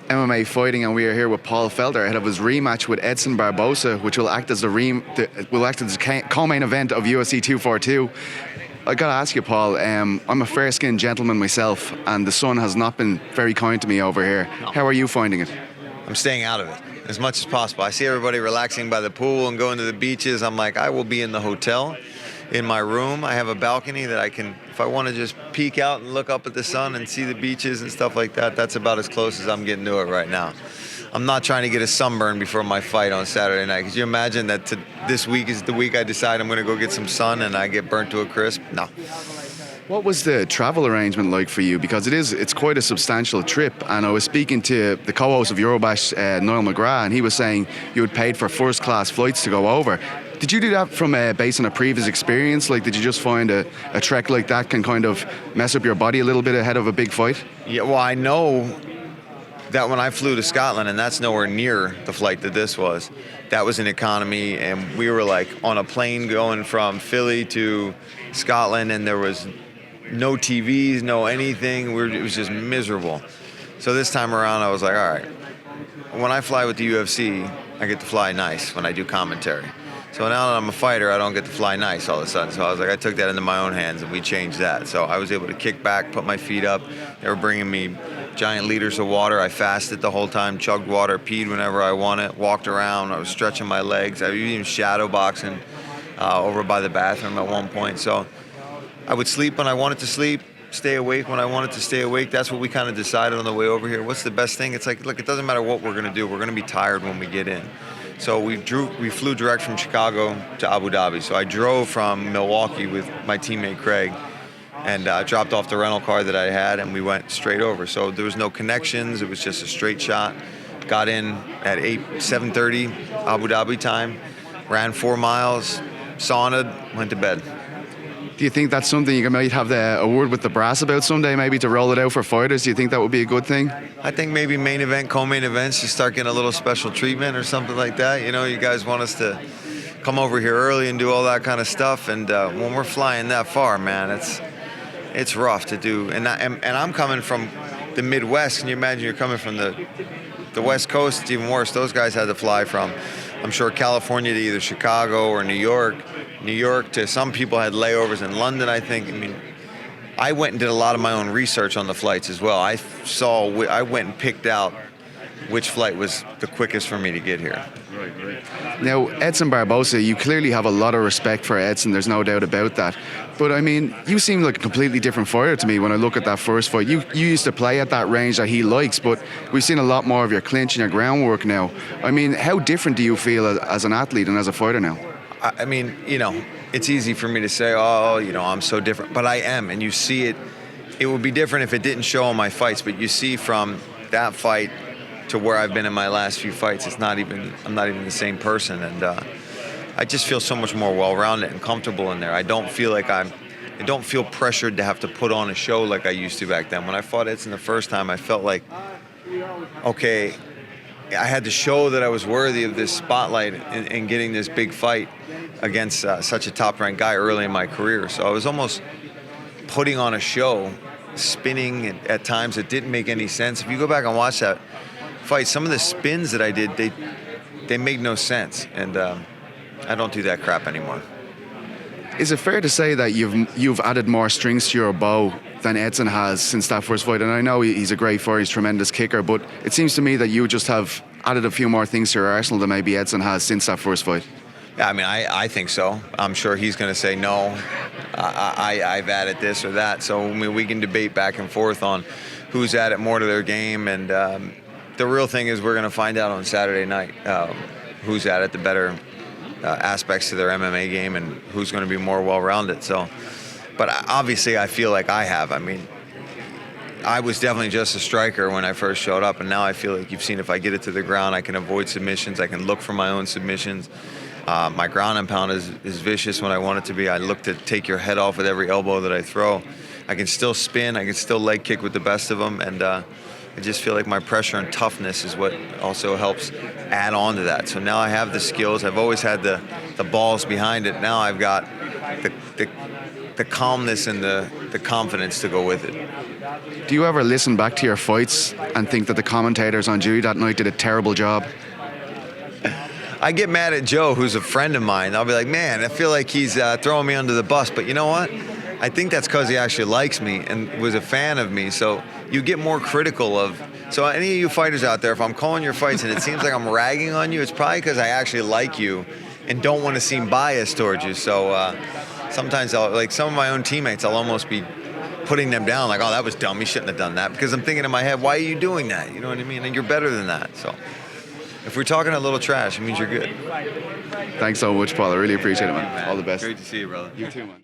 MMA Fighting, and we are here with Paul Felder ahead of his rematch with Edson Barboza, which will act as the co-main event of UFC 242. I gotta ask you, Paul. I'm a fair-skinned gentleman myself, and the sun has not been very kind to me over here. No. How are you finding it? I'm staying out of it as much as possible. I see everybody relaxing by the pool and going to the beaches. I'm like, I will be in the hotel, in my room. I have a balcony that I can, if I want to just peek out and look up at the sun and see the beaches and stuff like that, that's about as close as I'm getting to it right now. I'm not trying to get a sunburn before my fight on Saturday night. Could you imagine that this week is the week I decide I'm going to go get some sun and I get burnt to a crisp? No. What was the travel arrangement like for you? Because it's quite a substantial trip, and I was speaking to the co-host of Eurobash, Niall McGrath, and he was saying you had paid for first-class flights to go over. Did you do that from based on a previous experience? Like, did you just find a trek like that can kind of mess up your body a little bit ahead of a big fight? Yeah, well, I know that when I flew to Scotland, and that's nowhere near the flight that this was, that was an economy, and we were like on a plane going from Philly to Scotland, and there was no TVs, no anything. It was just miserable. So this time around, I was like, all right, when I fly with the UFC, I get to fly nice when I do commentary. So now that I'm a fighter, I don't get to fly nice all of a sudden. So I was like, I took that into my own hands, and we changed that. So I was able to kick back, put my feet up. They were bringing me giant liters of water. I fasted the whole time, chugged water, peed whenever I wanted, walked around. I was stretching my legs. I was even shadow boxing over by the bathroom at one point. So I would sleep when I wanted to sleep, stay awake when I wanted to stay awake. That's what we kind of decided on the way over here. What's the best thing? It's like, look, it doesn't matter what we're going to do. We're going to be tired when we get in. So we flew direct from Chicago to Abu Dhabi. So I drove from Milwaukee with my teammate Craig and dropped off the rental car that I had, and we went straight over. So there was no connections. It was just a straight shot. Got in at 7:30 Abu Dhabi time, ran 4 miles, saunaed, went to bed. Do you think that's something you might have a word with the brass about someday, maybe to roll it out for fighters? Do you think that would be a good thing? I think maybe main event, co-main events, you start getting a little special treatment or something like that. You know, you guys want us to come over here early and do all that kind of stuff. And when we're flying that far, man, it's rough to do. And I'm coming from the Midwest. Can you imagine you're coming from the West Coast? It's even worse. Those guys had to fly from, I'm sure, California to either Chicago or New York. New York to, some people had layovers in London, I think. I mean, I went and did a lot of my own research on the flights as well. I went and picked out which flight was the quickest for me to get here. Right. Now, Edson Barboza, you clearly have a lot of respect for Edson, there's no doubt about that. But I mean, you seem like a completely different fighter to me when I look at that first fight. You used to play at that range that he likes, but we've seen a lot more of your clinch and your groundwork now. I mean, how different do you feel as an athlete and as a fighter now? I mean, you know, it's easy for me to say, oh, you know, I'm so different. But I am, and you see it. It would be different if it didn't show in my fights, but you see from that fight to where I've been in my last few fights, I'm not even the same person. And I just feel so much more well-rounded and comfortable in there. I don't feel pressured to have to put on a show like I used to back then. When I fought Edson the first time, I felt like, okay, I had to show that I was worthy of this spotlight and getting this big fight against such a top-ranked guy early in my career. So I was almost putting on a show, spinning at times that didn't make any sense. If you go back and watch that fight, some of the spins that I did, they made no sense. And I don't do that crap anymore. Is it fair to say that you've added more strings to your bow than Edson has since that first fight? And I know he's a great fighter, he's a tremendous kicker, but it seems to me that you just have added a few more things to your arsenal than maybe Edson has since that first fight. Yeah, I mean, I think so. I'm sure he's going to say, no, I've added this or that. So I mean, we can debate back and forth on who's added more to their game. And the real thing is we're going to find out on Saturday night who's added the better aspects to their MMA game and who's going to be more well-rounded. So, but obviously I feel like I have. I mean, I was definitely just a striker when I first showed up, and now I feel like you've seen if I get it to the ground, I can avoid submissions. I can look for my own submissions. My ground and pound is vicious when I want it to be. I look to take your head off with every elbow that I throw. I can still spin. I can still leg kick with the best of them, and I just feel like my pressure and toughness is what also helps add on to that. So now I have the skills. I've always had the balls behind it. Now I've got the calmness and the confidence to go with it. Do you ever listen back to your fights and think that the commentators on duty that night did a terrible job? I get mad at Joe, who's a friend of mine. I'll be like, man, I feel like he's throwing me under the bus. But you know what? I think that's because he actually likes me and was a fan of me. So you get more critical of. So any of you fighters out there, if I'm calling your fights and it seems like I'm ragging on you, it's probably because I actually like you and don't want to seem biased towards you. So sometimes like some of my own teammates, I'll almost be putting them down like, oh, that was dumb. You shouldn't have done that. Because I'm thinking in my head, why are you doing that? You know what I mean? And you're better than that. So if we're talking a little trash, it means you're good. Thanks so much, Paul. I really appreciate it, man. All the best. Great to see you, brother. You too, man.